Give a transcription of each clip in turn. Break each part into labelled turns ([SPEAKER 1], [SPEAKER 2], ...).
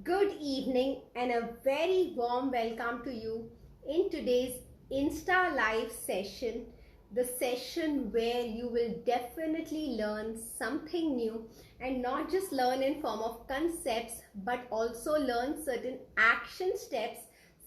[SPEAKER 1] Good evening and a very warm welcome to you in today's Insta Live session, the session where you will definitely learn something new and not just learn in form of concepts but also learn certain action steps,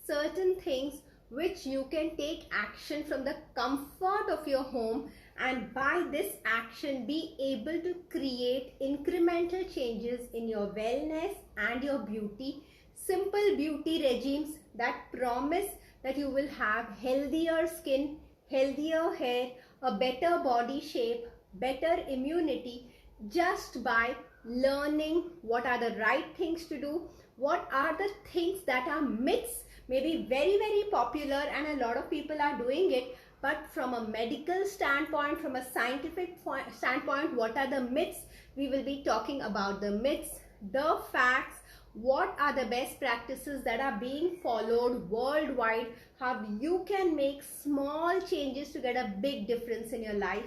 [SPEAKER 1] certain things which you can take action from the comfort of your home, and by this action be able to create incremental changes in your wellness and your beauty. Simple beauty regimes that promise that you will have healthier skin, healthier hair, a better body shape, better immunity, just by learning what are the right things to do, what are the things that are myths, maybe very popular and a lot of people are doing it, but from a medical standpoint, from a scientific standpoint, what are the myths? We will be talking about the myths, the facts, what are the best practices that are being followed worldwide, how you can make small changes to get a big difference in your life.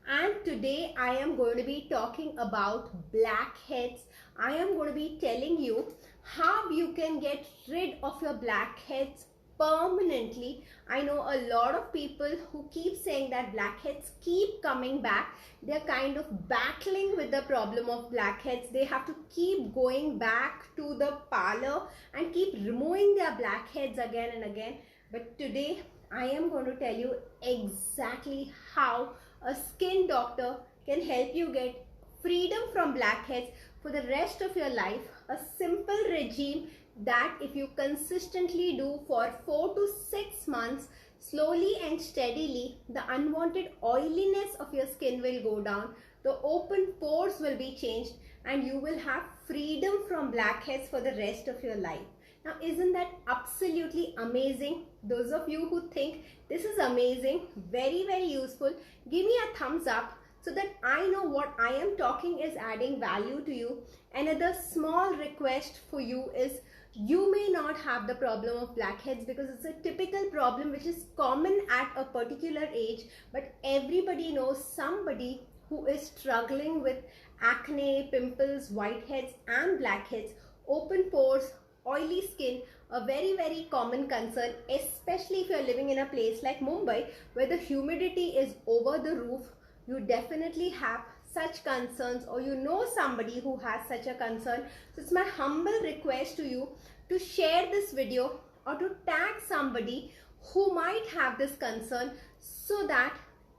[SPEAKER 1] And today I am going to be talking about blackheads. I am going to be telling you how you can get rid of your blackheads permanently. I know a lot of people who keep saying that blackheads keep coming back. They're kind of battling with the problem of blackheads. They have to keep going back to the parlor and keep removing their blackheads again and again. But today I am going to tell you exactly how a skin doctor can help you get freedom from blackheads for the rest of your life. A simple regime that if you consistently do for 4 to 6 months, slowly and steadily, the unwanted oiliness of your skin will go down, the open pores will be changed, and you will have freedom from blackheads for the rest of your life. Now, isn't that absolutely amazing? Those of you who think this is amazing, very useful, give me a thumbs up so that I know what I am talking is adding value to you. Another small request for you is, you may not have the problem of blackheads because it's a typical problem which is common at a particular age, but everybody knows somebody who is struggling with acne, pimples, whiteheads and blackheads, open pores, oily skin, a very common concern, especially if you're living in a place like Mumbai where the humidity is over the roof. You definitely have such concerns, or you know somebody who has such a concern. So it's my humble request to you to share this video or to tag somebody who might have this concern, so that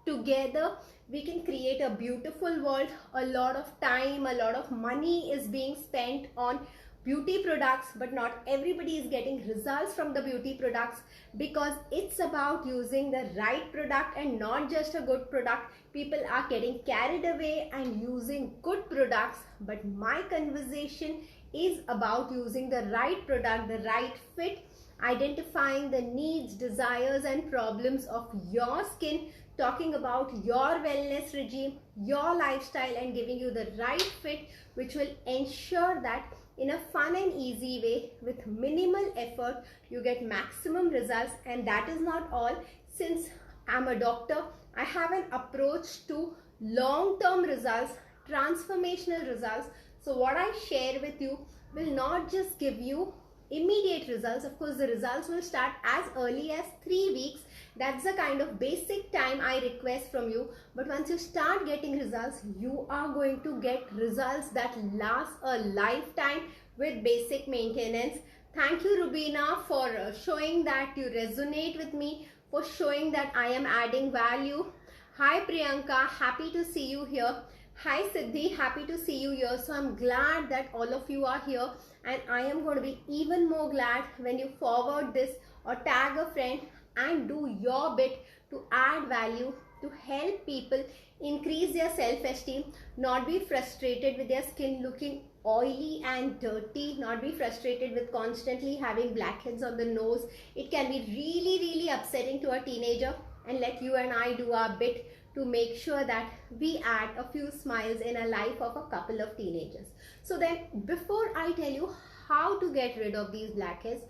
[SPEAKER 1] together we can create a beautiful world. A lot of time, a lot of money is being spent on beauty products, but not everybody is getting results from the beauty products, because it's about using the right product and not just a good product. People are getting carried away and using good products, but my conversation is about using the right product, the right fit, identifying the needs, desires and problems of your skin, talking about your wellness regime, your lifestyle, and giving you the right fit which will ensure that in a fun and easy way, with minimal effort, you get maximum results. And that is not all. Since I'm a doctor, I have an approach to long-term results, transformational results. So what I share with you will not just give you immediate results. Of course, the results will start as early as 3 weeks. That's the kind of basic time I request from you. But once you start getting results, you are going to get results that last a lifetime with basic maintenance. Thank you, Rubina, for showing that you resonate with me, for showing that I am adding value. Hi, Priyanka, happy to see you here. Hi, Siddhi, happy to see you here. So I'm glad that all of you are here, and I am going to be even more glad when you forward this or tag a friend and do your bit to add value, to help people increase their self-esteem, not be frustrated with their skin looking oily and dirty, not be frustrated with constantly having blackheads on the nose. It can be really upsetting to a teenager, and let you and I do our bit to make sure that we add a few smiles in a life of a couple of teenagers. So then, before I tell you how to get rid of these blackheads,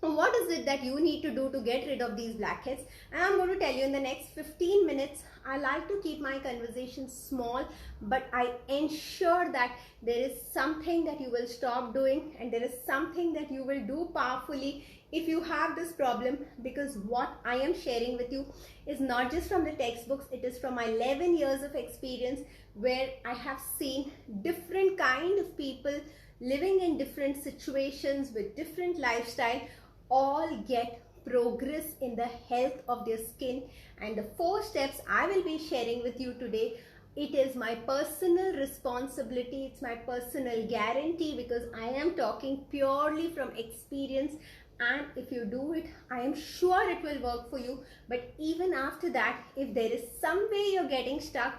[SPEAKER 1] What is it that you need to do to get rid of these blackheads? And I'm going to tell you in the next 15 minutes. I like to keep my conversations small, but I ensure that there is something that you will stop doing and there is something that you will do powerfully if you have this problem, because what I am sharing with you is not just from the textbooks, it is from my 11 years of experience, where I have seen different kind of people living in different situations with different lifestyle all get progress in the health of their skin. And the 4 steps I will be sharing with you today, it is my personal responsibility, it's my personal guarantee, because I am talking purely from experience. And if you do it, I am sure it will work for you. But even after that, if there is some way you're getting stuck,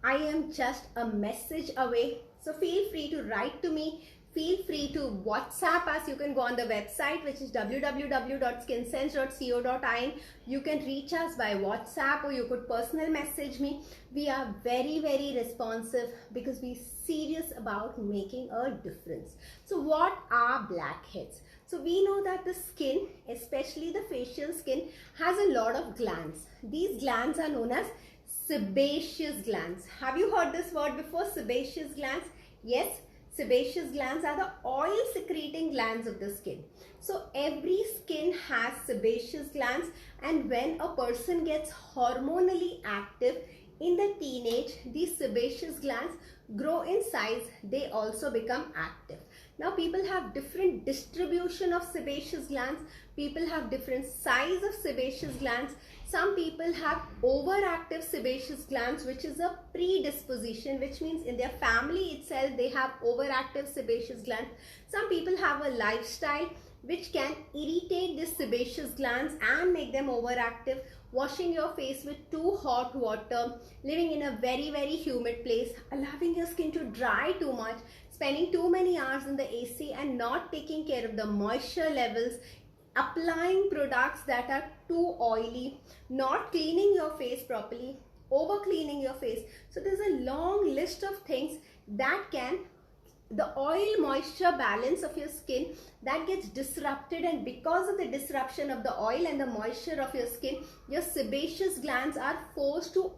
[SPEAKER 1] I am just a message away. So feel free to write to me. Feel free to WhatsApp us. You can go on the website, which is www.skinsense.co.in. You can reach us by WhatsApp, or you could personal message me. We are very, very responsive because we're serious about making a difference. So what are blackheads? So we know that the skin, especially the facial skin, has a lot of glands. These glands are known as sebaceous glands. Have you heard this word before, sebaceous glands? Yes. Sebaceous glands are the oil secreting glands of the skin. So every skin has sebaceous glands, and when a person gets hormonally active in the teenage, these sebaceous glands grow in size, they also become active. Now people have different distribution of sebaceous glands, people have different size of sebaceous glands. Some people have overactive sebaceous glands, which is a predisposition, which means in their family itself they have overactive sebaceous glands. Some people have a lifestyle which can irritate these sebaceous glands and make them overactive. Washing your face with too hot water, living in a very, very humid place, allowing your skin to dry too much, spending too many hours in the AC and not taking care of the moisture levels, applying products that are too oily, not cleaning your face properly, over cleaning your face. So there's a long list of things that can, the oil moisture balance of your skin that gets disrupted, and because of the disruption of the oil and the moisture of your skin, your sebaceous glands are forced to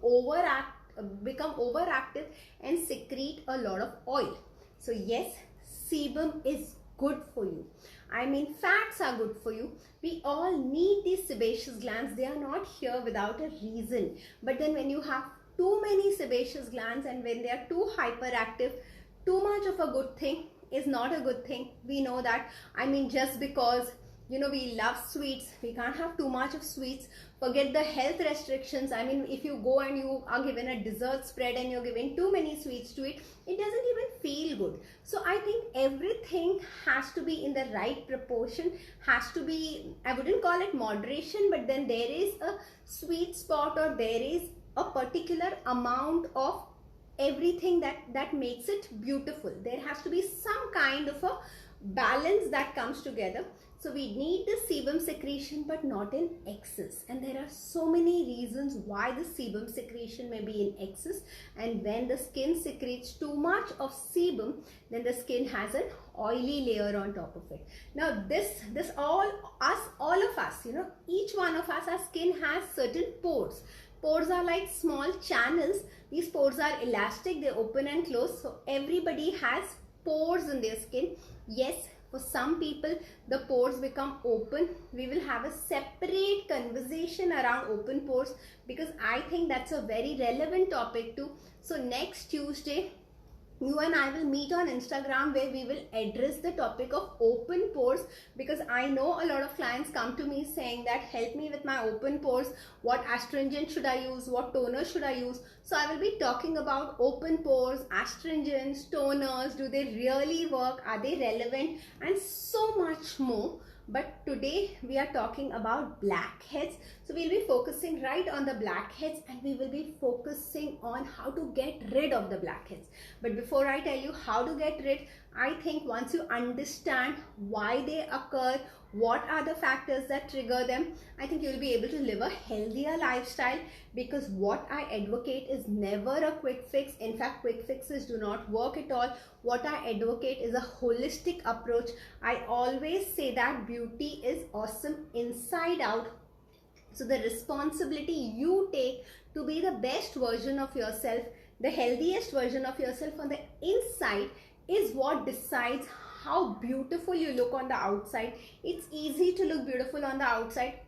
[SPEAKER 1] become overactive and secrete a lot of oil. So yes, sebum is good for you. I mean, fats are good for you. We all need these sebaceous glands. They are not here without a reason. But then when you have too many sebaceous glands and when they are too hyperactive, too much of a good thing is not a good thing. We know that. I mean, just because, you know, we love sweets, we can't have too much of sweets. Forget the health restrictions. I mean, if you go and you are given a dessert spread and you're giving too many sweets to it, it doesn't even feel good. So I think everything has to be in the right proportion, has to be, I wouldn't call it moderation, but then there is a sweet spot, or there is a particular amount of everything that makes it beautiful. There has to be some kind of a balance that comes together. So we need the sebum secretion, but not in excess. And there are so many reasons why the sebum secretion may be in excess. And when the skin secretes too much of sebum, then the skin has an oily layer on top of it. Now all of us, you know, each one of us, our skin has certain pores. Pores are like small channels. These pores are elastic, they open and close. So everybody has pores in their skin. Yes, for some people the pores become open. We will have a separate conversation around open pores, because I think that's a very relevant topic too. So next Tuesday, you and I will meet on Instagram, where we will address the topic of open pores, because I know a lot of clients come to me saying that help me with my open pores, what astringent should I use, what toner should I use. So I will be talking about open pores, astringents, toners, do they really work, are they relevant, and so much more. But today we are talking about blackheads. So we'll be focusing right on the blackheads, and we will be focusing on how to get rid of the blackheads. But before I tell you how to get rid, I think once you understand why they occur, what are the factors that trigger them, I think you'll be able to live a healthier lifestyle, because what I advocate is never a quick fix. In fact, quick fixes do not work at all. What I advocate is a holistic approach. I always say that beauty is awesome inside out. So the responsibility you take to be the best version of yourself, the healthiest version of yourself on the inside, is what decides how beautiful you look on the outside. It's easy to look beautiful on the outside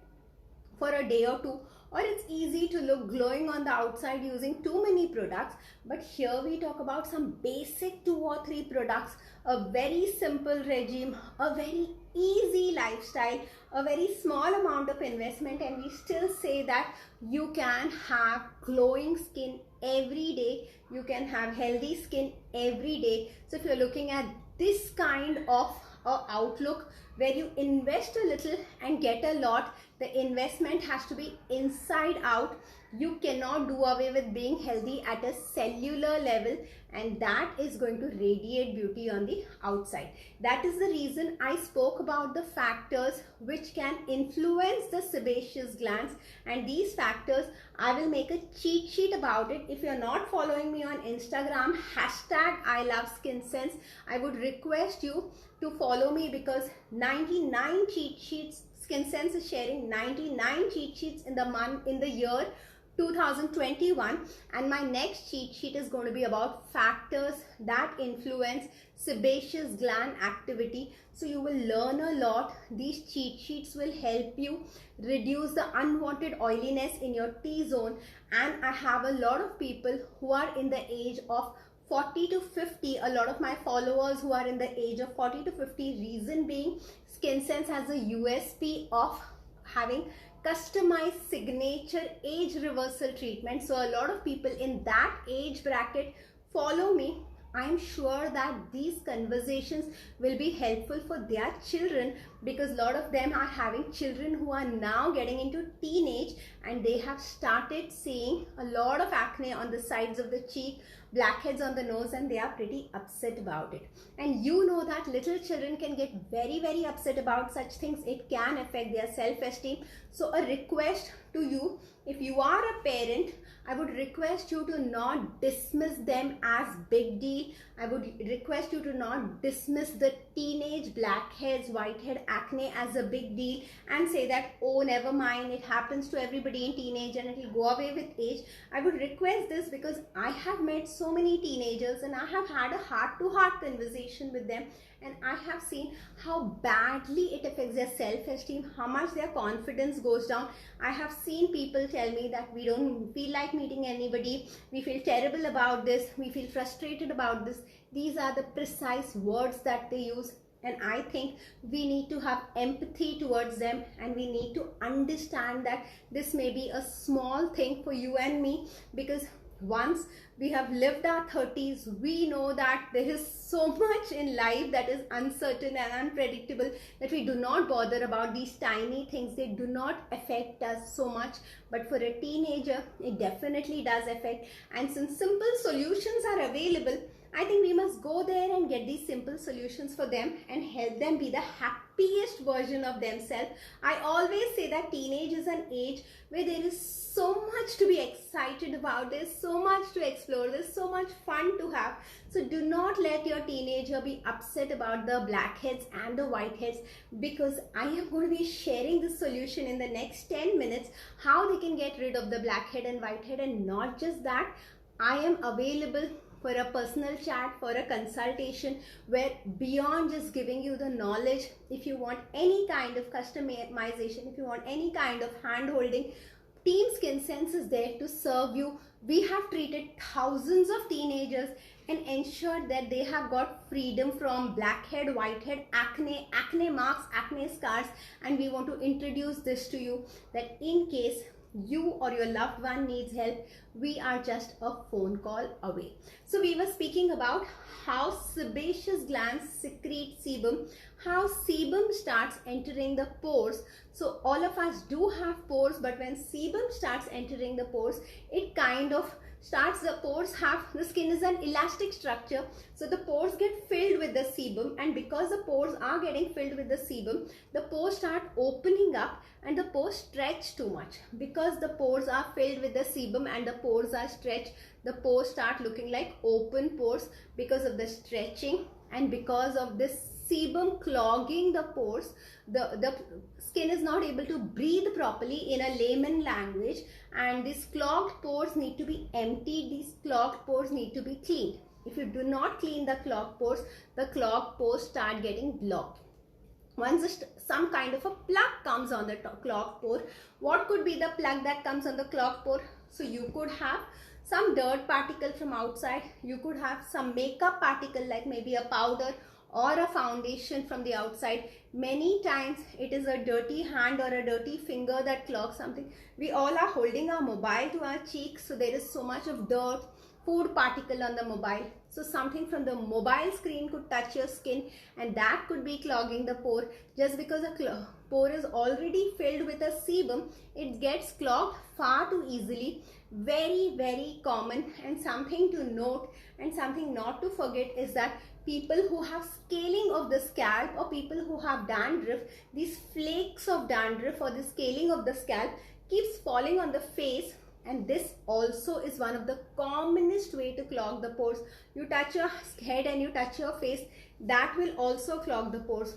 [SPEAKER 1] for a day or two, or it's easy to look glowing on the outside using too many products. But here we talk about some basic 2 or 3 products, a very simple regime, a very easy lifestyle, a very small amount of investment, and we still say that you can have glowing skin every day, you can have healthy skin every day. So if you're looking at this kind of outlook where you invest a little and get a lot, the investment has to be inside out. You cannot do away with being healthy at a cellular level, and that is going to radiate beauty on the outside. That is the reason I spoke about the factors which can influence the sebaceous glands, and these factors I will make a cheat sheet about it. If you're not following me on Instagram, hashtag I love Skinsense, I would request you to follow me, because 99 cheat sheets, Skinsense is sharing 99 cheat sheets in the year 2021, and my next cheat sheet is going to be about factors that influence sebaceous gland activity. So you will learn a lot. These cheat sheets will help you reduce the unwanted oiliness in your T-zone, and I have a lot of people who are in the age of 40 to 50, a lot of my followers who are in the age of 40 to 50, reason being Skinsense has a USP of having customized signature age reversal treatment. So a lot of people in that age bracket follow me. I am sure that these conversations will be helpful for their children, because a lot of them are having children who are now getting into teenage, and they have started seeing a lot of acne on the sides of the cheek, blackheads on the nose, and they are pretty upset about it. And you know that little children can get very, very upset about such things. It can affect their self-esteem. So a request to you, if you are a parent, I would request you to not dismiss them as big deal. I would request you to not dismiss the teenage blackheads, whitehead, acne as a big deal and say that, oh, never mind, it happens to everybody in teenage and it will go away with age. I would request this because I have met so many teenagers and I have had a heart-to-heart conversation with them, and I have seen how badly it affects their self-esteem, how much their confidence goes down. I have seen people tell me that we don't feel like meeting anybody, we feel terrible about this, we feel frustrated about this. These are the precise words that they use, and I think we need to have empathy towards them, and we need to understand that this may be a small thing for you and me, because once we have lived our 30s, we know that there is so much in life that is uncertain and unpredictable that we do not bother about these tiny things. They do not affect us so much, but for a teenager, it definitely does affect. And since simple solutions are available, I think we must go there and get these simple solutions for them and help them be the happiest version of themselves. I always say that teenage is an age where there is so much to be excited about, there's so much to explore, there's so much fun to have. So do not let your teenager be upset about the blackheads and the whiteheads, because I am going to be sharing this solution in the next 10 minutes, how they can get rid of the blackhead and whitehead. And not just that, I am available for a personal chat, for a consultation, where beyond just giving you the knowledge, if you want any kind of customization, if you want any kind of hand holding, Team Skinsense is there to serve you. We have treated thousands of teenagers and ensured that they have got freedom from blackhead, whitehead, acne, acne marks, acne scars, and we want to introduce this to you, that in case you or your loved one needs help, we are just a phone call away. So we were speaking about how sebaceous glands secrete sebum, how sebum starts entering the pores. So all of us do have pores, but when sebum starts entering the pores, it kind of starts, the pores have, the skin is an elastic structure, so the pores get filled with the sebum, and because the pores are getting filled with the sebum, the pores start opening up and the pores stretch too much. Because the pores are filled with the sebum and the pores are stretched, the pores start looking like open pores because of the stretching, and because of this sebum clogging the pores, the skin is not able to breathe properly in a layman language, and these clogged pores need to be emptied, these clogged pores need to be cleaned. If you do not clean the clogged pores start getting blocked. Once some kind of a plug comes on the clogged pore, what could be the plug that comes on the clogged pore? So you could have some dirt particle from outside, you could have some makeup particle like maybe a powder or a foundation from the outside. Many times it is a dirty hand or a dirty finger that clogs something. We all are holding our mobile to our cheeks, so there is so much of dirt, food particle on the mobile. So something from the mobile screen could touch your skin, and that could be clogging the pore. Just because a pore is already filled with a sebum, it gets clogged far too easily. Very, very common. And something to note and something not to forget is that people who have scaling of the scalp, or people who have dandruff, these flakes of dandruff or the scaling of the scalp keeps falling on the face, and this also is one of the commonest way to clog the pores. You touch your head and you touch your face, that will also clog the pores.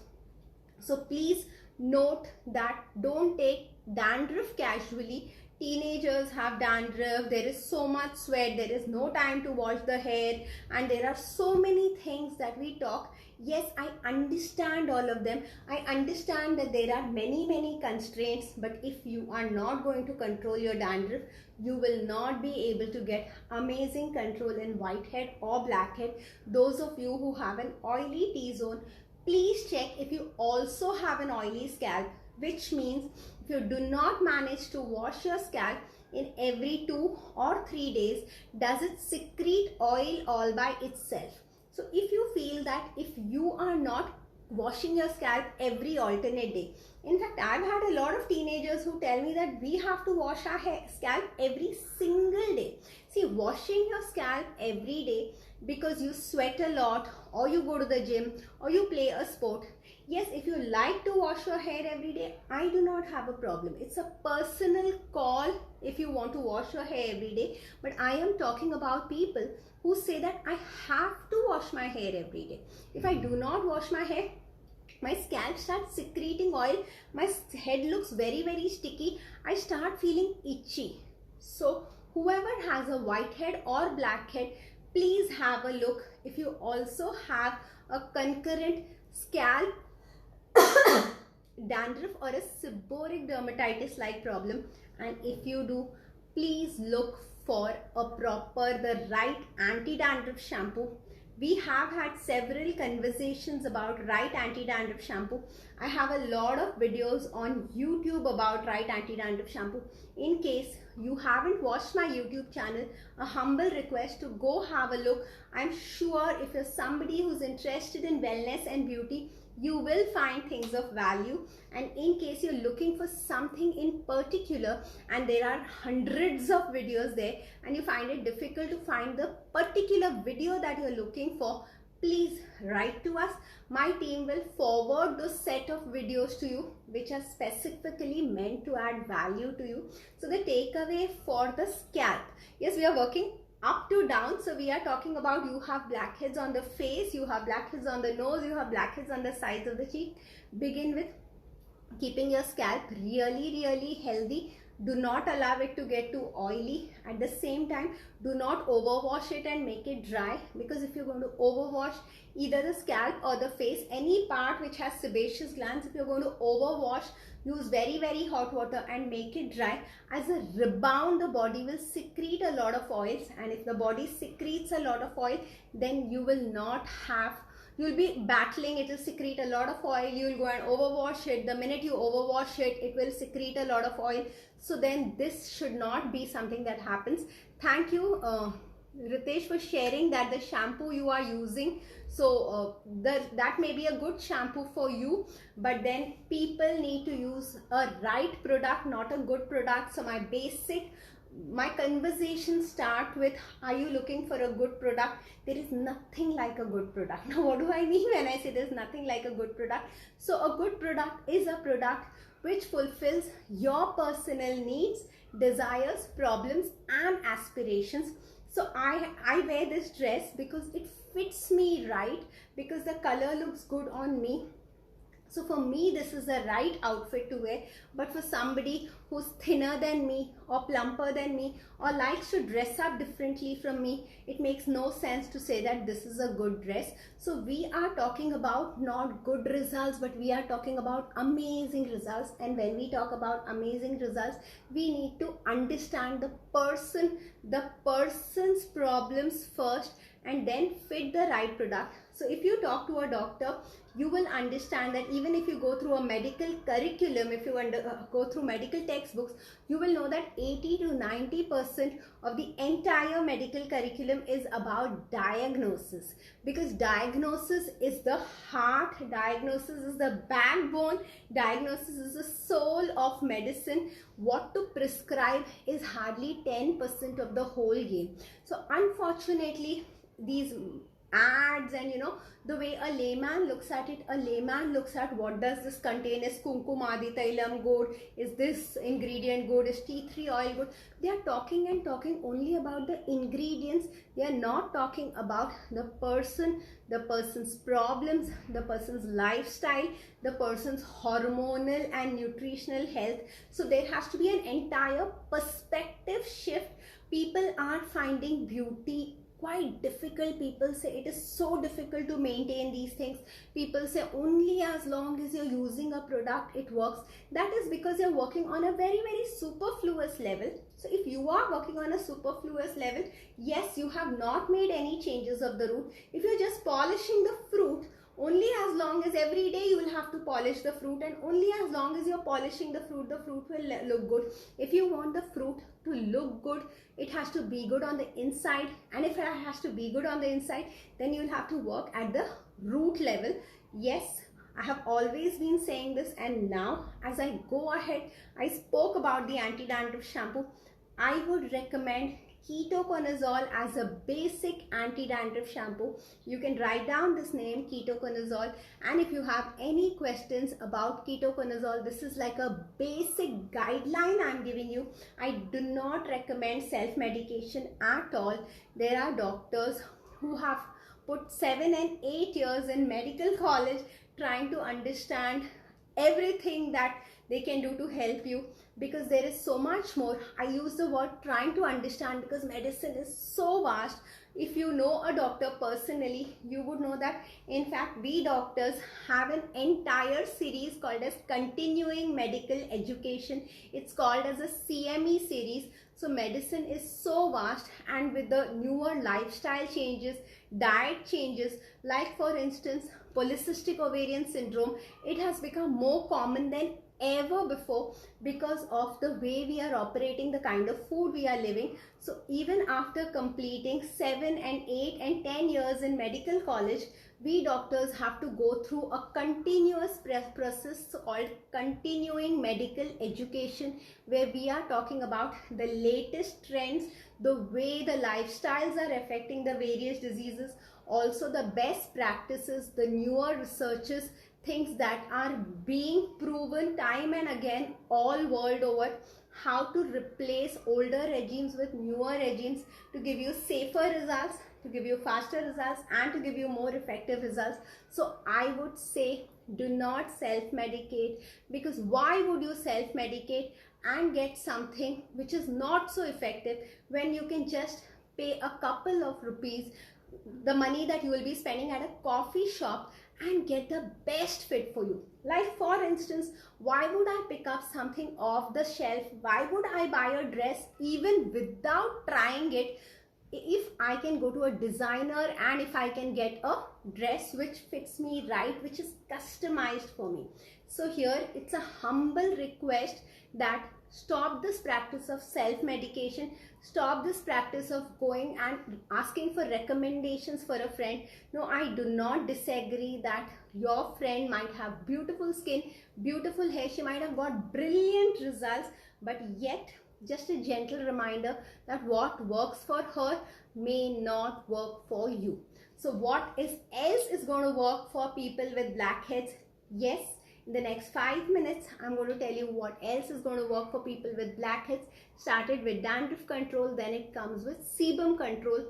[SPEAKER 1] So please note that don't take dandruff casually. Teenagers have dandruff, there is so much sweat, there is no time to wash the hair, and there are so many things that we talk. Yes, I understand all of them. I understand that there are many constraints, but if you are not going to control your dandruff, you will not be able to get amazing control in whitehead or blackhead. Those of you who have an oily T-zone, please check if you also have an oily scalp, which means if you do not manage to wash your scalp in every 2 or 3 days, does it secrete oil all by itself? So if you feel that if you are not washing your scalp every alternate day, in fact, I've had a lot of teenagers who tell me that we have to wash our scalp every single day. See, washing your scalp every day because you sweat a lot, or you go to the gym, or you play a sport. Yes, if you like to wash your hair every day, I do not have a problem. It's a personal call if you want to wash your hair every day. But I am talking about people who say that I have to wash my hair every day. If I do not wash my hair, my scalp starts secreting oil, my head looks very sticky, I start feeling itchy. So whoever has a whitehead or blackhead, please have a look. If you also have a concurrent scalp dandruff or a seborrheic dermatitis like problem, and if you do, please look for the right anti-dandruff shampoo. We have had several conversations about right anti-dandruff shampoo. I have a lot of videos on YouTube about right anti-dandruff shampoo. In case you haven't watched my YouTube channel, a humble request to go have a look. I'm sure if you're somebody who's interested in wellness and beauty, you will find things of value. And in case you're looking for something in particular, and there are hundreds of videos there, and you find it difficult to find the particular video that you're looking for, please write to us. My team will forward those set of videos to you which are specifically meant to add value to you. So the takeaway for the scalp, yes, we are working up to down. So we are talking about, you have blackheads on the face, you have blackheads on the nose, you have blackheads on the sides of the cheek. Begin with keeping your scalp really healthy. Do not allow it to get too oily. At the same time, do not overwash it and make it dry, because if you're going to overwash either the scalp or the face, any part which has sebaceous glands, if you're going to overwash, use very hot water and make it dry. As a rebound, the body will secrete a lot of oils, and if the body secretes a lot of oil, then you will not have you'll be battling, it will secrete a lot of oil, you'll go and overwash it. The minute you overwash it, it will secrete a lot of oil. So then this should not be something that happens. Thank you Ritesh for sharing that the shampoo you are using, so that may be a good shampoo for you, but then people need to use a right product, not a good product. So my conversation start with, are you looking for a good product? There is nothing like a good product. Now what do I mean when I say there's nothing like a good product? So a good product is a product which fulfills your personal needs, desires, problems and aspirations. So I wear this dress because it fits me right, because the color looks good on me. So for me, this is the right outfit to wear. But for somebody who's thinner than me or plumper than me or likes to dress up differently from me, it makes no sense to say that this is a good dress. So we are talking about not good results, but we are talking about amazing results. And when we talk about amazing results, we need to understand the person's problems first, and then fit the right product. So if you talk to a doctor, you will understand that even if you go through a medical curriculum, if you go through medical textbooks, you will know that 80 to 90% of the entire medical curriculum is about diagnosis, because diagnosis is the heart, diagnosis is the backbone, diagnosis is the soul of medicine. What to prescribe is hardly 10% of the whole game. So unfortunately, these ads and the way a layman looks at it, a layman looks at what does this contain, is kumkumadi tailam good, is this ingredient good, is tea tree oil good. They are talking and talking only about the ingredients. They are not talking about the person's problems, the person's lifestyle, the person's hormonal and nutritional health. So there has to be an entire perspective shift. People are finding beauty quite difficult. People say it is so difficult to maintain these things. People say only as long as you're using a product it works. That is because you're working on a very superfluous level. So if you are working on a superfluous level, yes, you have not made any changes of the root. If you're just polishing the fruit, only as long as every day you will have to polish the fruit, and only as long as you're polishing the fruit will look good. If you want the fruit to look good, it has to be good on the inside, and if it has to be good on the inside, then you'll have to work at the root level. Yes, I have always been saying this, and now as I go ahead, I spoke about the anti-dandruff shampoo. I would recommend ketoconazole as a basic anti-dandruff shampoo. You can write down this name, ketoconazole, and if you have any questions about ketoconazole, this is like a basic guideline I'm giving you. I do not recommend self-medication at all. There are doctors who have put 7 and 8 years in medical college trying to understand everything that they can do to help you, because there is so much more. I use the word trying to understand because medicine is so vast. If you know a doctor personally, you would know that in fact we doctors have an entire series called as continuing medical education. It's called as a CME series. So medicine is so vast, and with the newer lifestyle changes, diet changes, like for instance polycystic ovarian syndrome, it has become more common than ever before because of the way we are operating, the kind of food we are living. So even after completing 7 and 8 and 10 years in medical college, we doctors have to go through a continuous process called continuing medical education, where we are talking about the latest trends, the way the lifestyles are affecting the various diseases, also the best practices, the newer researches, things that are being proven time and again all world over, how to replace older regimes with newer regimes to give you safer results, to give you faster results, and to give you more effective results. So I would say do not self-medicate, because why would you self-medicate and get something which is not so effective when you can just pay a couple of rupees, the money that you will be spending at a coffee shop, and get the best fit for you. Like for instance, why would I pick up something off the shelf? Why would I buy a dress even without trying it? if I can go to a designer and if I can get a dress which fits me right, which is customized for me. So here it's a humble request that stop this practice of self-medication, stop this practice of going and asking for recommendations for a friend. No, I do not disagree that your friend might have beautiful skin, beautiful hair, she might have got brilliant results, but yet just a gentle reminder that what works for her may not work for you. So what else is going to work for people with blackheads? Yes, in the next 5 minutes, I'm going to tell you what else is going to work for people with blackheads. Started with dandruff control, then it comes with sebum control.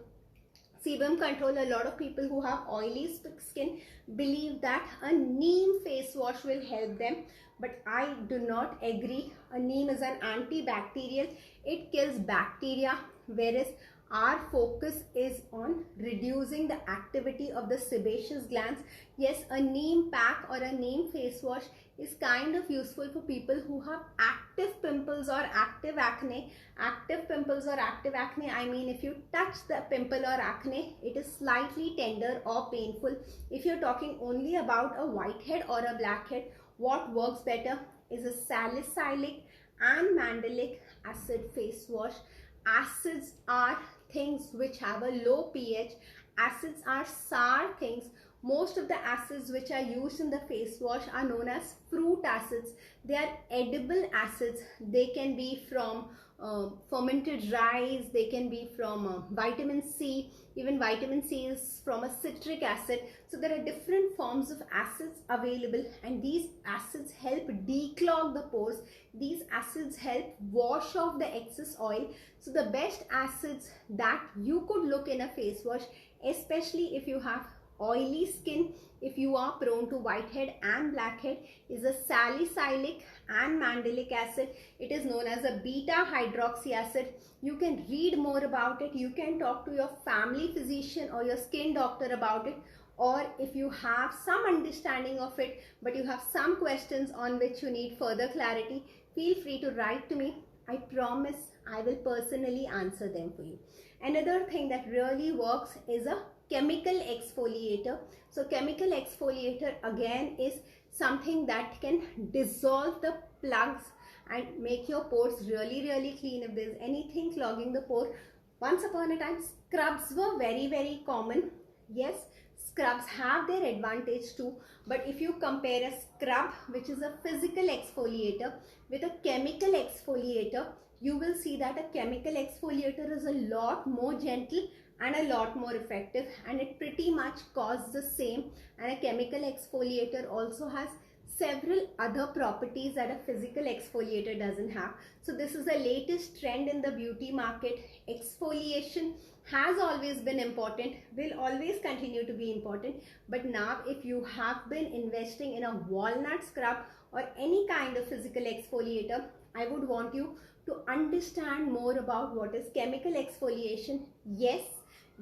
[SPEAKER 1] Sebum control, a lot of people who have oily skin believe that a neem face wash will help them, but I do not agree. A neem is an antibacterial, it kills bacteria, whereas our focus is on reducing the activity of the sebaceous glands. Yes, a neem pack or a neem face wash is kind of useful for people who have active pimples or active acne. Active pimples or active acne, I mean if you touch the pimple or acne, it is slightly tender or painful. If you're talking only about a whitehead or a blackhead, what works better is a salicylic and mandelic acid face wash. Acids are things which have a low pH. Acids are sour things. Most of the acids which are used in the face wash are known as fruit acids. They are edible acids. They can be from fermented rice, they can be from vitamin C. Even vitamin C is from a citric acid. So there are different forms of acids available, and these acids help declog the pores. These acids help wash off the excess oil. So the best acids that you could look in a face wash, especially if you have oily skin, if you are prone to whitehead and blackhead, is a salicylic and mandelic acid. It is known as a beta hydroxy acid. You can read more about it. You can talk to your family physician or your skin doctor about it. Or if you have some understanding of it, but you have some questions on which you need further clarity, feel free to write to me. I promise I will personally answer them for you. Another thing that really works is a chemical exfoliator. So chemical exfoliator again is something that can dissolve the plugs and make your pores really clean. If there's anything clogging the pore, once upon a time scrubs were very common. Yes, scrubs have their advantage too, but if you compare a scrub, which is a physical exfoliator, with a chemical exfoliator, you will see that a chemical exfoliator is a lot more gentle and a lot more effective, and it pretty much costs the same. And a chemical exfoliator also has several other properties that a physical exfoliator doesn't have. So this is the latest trend in the beauty market. Exfoliation has always been important, will always continue to be important, but now if you have been investing in a walnut scrub or any kind of physical exfoliator, I would want you to understand more about what is chemical exfoliation. Yes,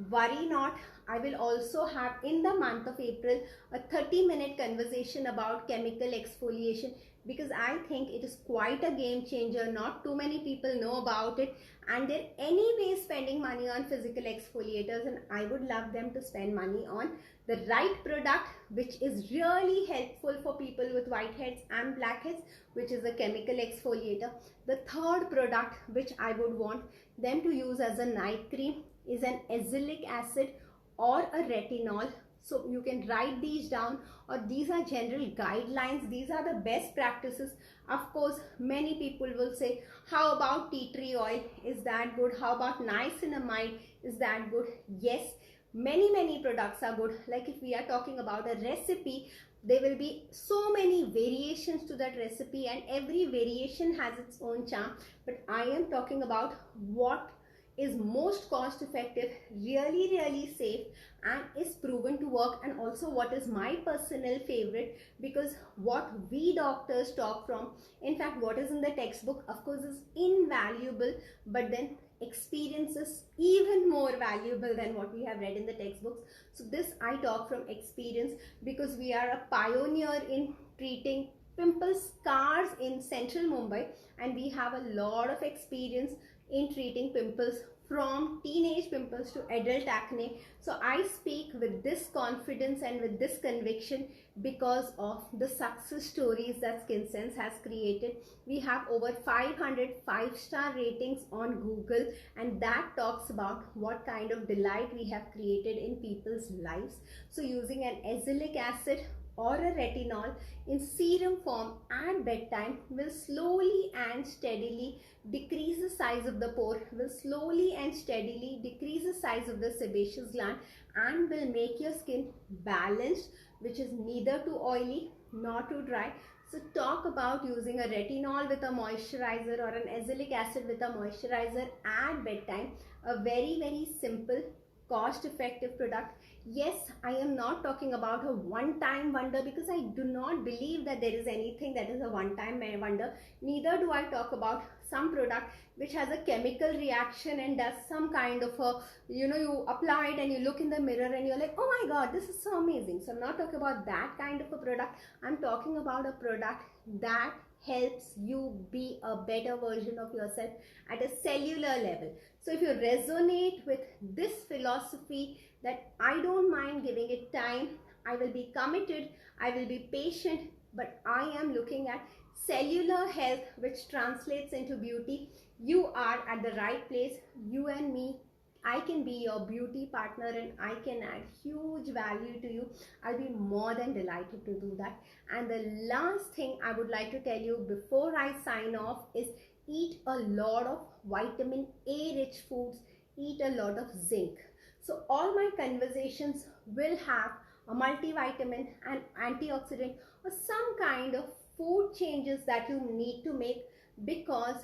[SPEAKER 1] worry not, I will also have in the month of April a 30-minute conversation about chemical exfoliation, because I think it is quite a game changer. Not too many people know about it, and they're anyway spending money on physical exfoliators, and I would love them to spend money on the right product which is really helpful for people with whiteheads and blackheads, which is a chemical exfoliator. The third product which I would want them to use as a night cream is an azelaic acid or a retinol. So you can write these down, or these are general guidelines. These are the best practices. Of course, many people will say, how about tea tree oil? Is that good? How about niacinamide? Is that good? Yes, many products are good. Like if we are talking about a recipe, there will be so many variations to that recipe, and every variation has its own charm. But I am talking about what is most cost effective, really safe, and is proven to work, and also what is my personal favorite, because what we doctors talk from, in fact what is in the textbook of course is invaluable, but then experience is even more valuable than what we have read in the textbooks. So this I talk from experience, because we are a pioneer in treating pimple scars in central Mumbai, and we have a lot of experience in treating pimples from teenage pimples to adult acne. So I speak with this confidence and with this conviction because of the success stories that Skinsense has created. We have over 500 5-star ratings on Google, and that talks about what kind of delight we have created in people's lives. So using an azelaic acid or a retinol in serum form at bedtime will slowly and steadily decrease the size of the pore, will slowly and steadily decrease the size of the sebaceous gland, and will make your skin balanced, which is neither too oily nor too dry. So talk about using a retinol with a moisturizer or an azelaic acid with a moisturizer at bedtime. A very simple, cost-effective product. Yes, I am not talking about a one-time wonder, because I do not believe that there is anything that is a one-time wonder. Neither do I talk about some product which has a chemical reaction and does some kind of a, you apply it and you look in the mirror and you're like, oh my god, this is so amazing. So I'm not talking about that kind of a product. I'm talking about a product that helps you be a better version of yourself at a cellular level. So if you resonate with this philosophy that I don't mind giving it time, I will be committed, I will be patient, but I am looking at cellular health which translates into beauty, you are at the right place. You and me, I can be your beauty partner and I can add huge value to you. I'll be more than delighted to do that. And the last thing I would like to tell you before I sign off is eat a lot of vitamin A rich foods, eat a lot of zinc. So all my conversations will have a multivitamin, an antioxidant, or some kind of food changes that you need to make, because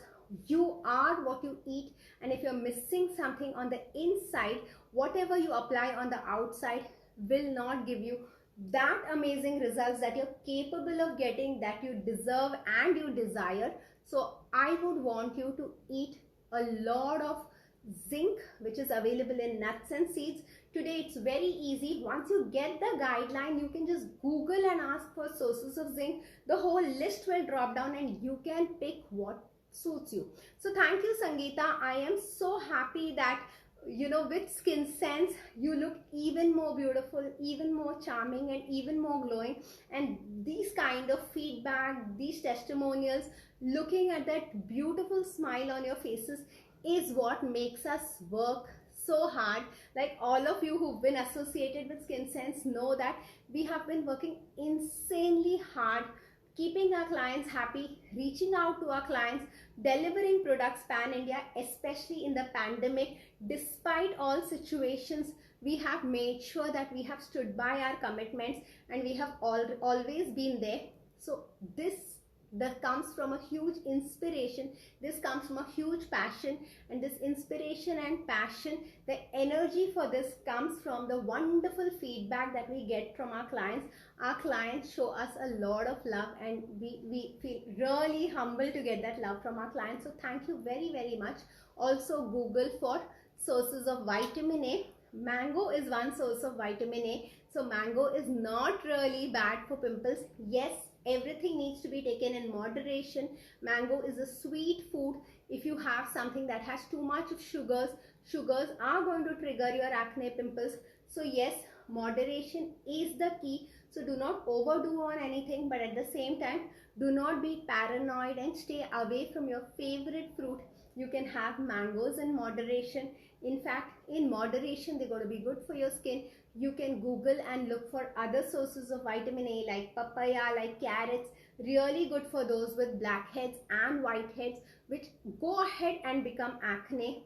[SPEAKER 1] you are what you eat. And if you're missing something on the inside, whatever you apply on the outside will not give you that amazing results that you're capable of getting, that you deserve and you desire. So I would want you to eat a lot of zinc, which is available in nuts and seeds. Today it's very easy. Once you get the guideline, you can just Google and ask for sources of zinc. The whole list will drop down and you can pick what suits you. So thank you, Sangeeta. I am so happy that with Skinsense you look even more beautiful, even more charming, and even more glowing. And these kind of feedback, these testimonials, looking at that beautiful smile on your faces is what makes us work so hard. Like all of you who've been associated with Skinsense know that we have been working insanely hard, keeping our clients happy, reaching out to our clients, delivering products pan-India, especially in the pandemic. Despite all situations, we have made sure that we have stood by our commitments and we have always been there. So this comes from a huge inspiration, this comes from a huge passion, and this inspiration and passion, the energy for this comes from the wonderful feedback that we get from our clients. Our clients show us a lot of love, and we feel really humbled to get that love from our clients. So thank you very much. Also Google for sources of vitamin A. Mango is one source of vitamin A. So mango is not really bad for pimples. Yes, everything needs to be taken in moderation. Mango is a sweet food. If you have something that has too much of sugars are going to trigger your acne, pimples. So yes, moderation is the key. So do not overdo on anything, but at the same time, do not be paranoid and stay away from your favorite fruit. You can have mangoes in moderation. In fact, in moderation, they're going to be good for your skin. You can Google and look for other sources of vitamin A like papaya, like carrots, really good for those with blackheads and whiteheads, which go ahead and become acne.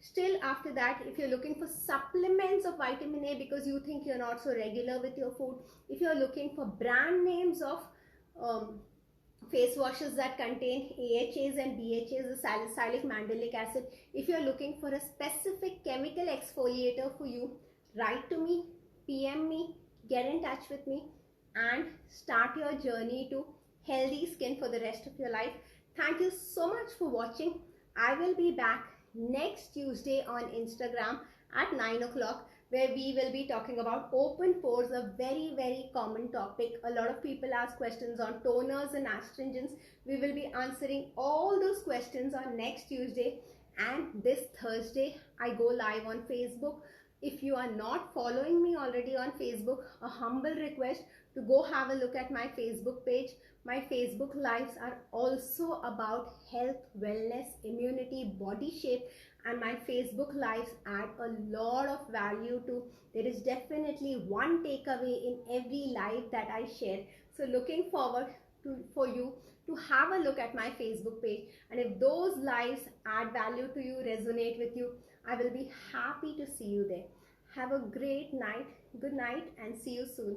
[SPEAKER 1] Still after that, if you're looking for supplements of vitamin A because you think you're not so regular with your food, if you're looking for brand names of face washes that contain AHAs and BHAs, the salicylic mandelic acid, if you're looking for a specific chemical exfoliator for you, write to me, PM me, get in touch with me, and start your journey to healthy skin for the rest of your life. Thank you so much for watching. I will be back next Tuesday on Instagram at 9 o'clock, where we will be talking about open pores, a very common topic. A lot of people ask questions on toners and astringents. We will be answering all those questions on next Tuesday. and this Thursday I go live on Facebook. If you are not following me already on Facebook, a humble request to go have a look at my Facebook page. My Facebook lives are also about health, wellness, immunity, body shape, and my Facebook lives add a lot of value to. There is definitely one takeaway in every live that I share. So looking forward for you to have a look at my Facebook page, and if those lives add value to you, resonate with you, I will be happy to see you there. Have a great night. Good night and see you soon.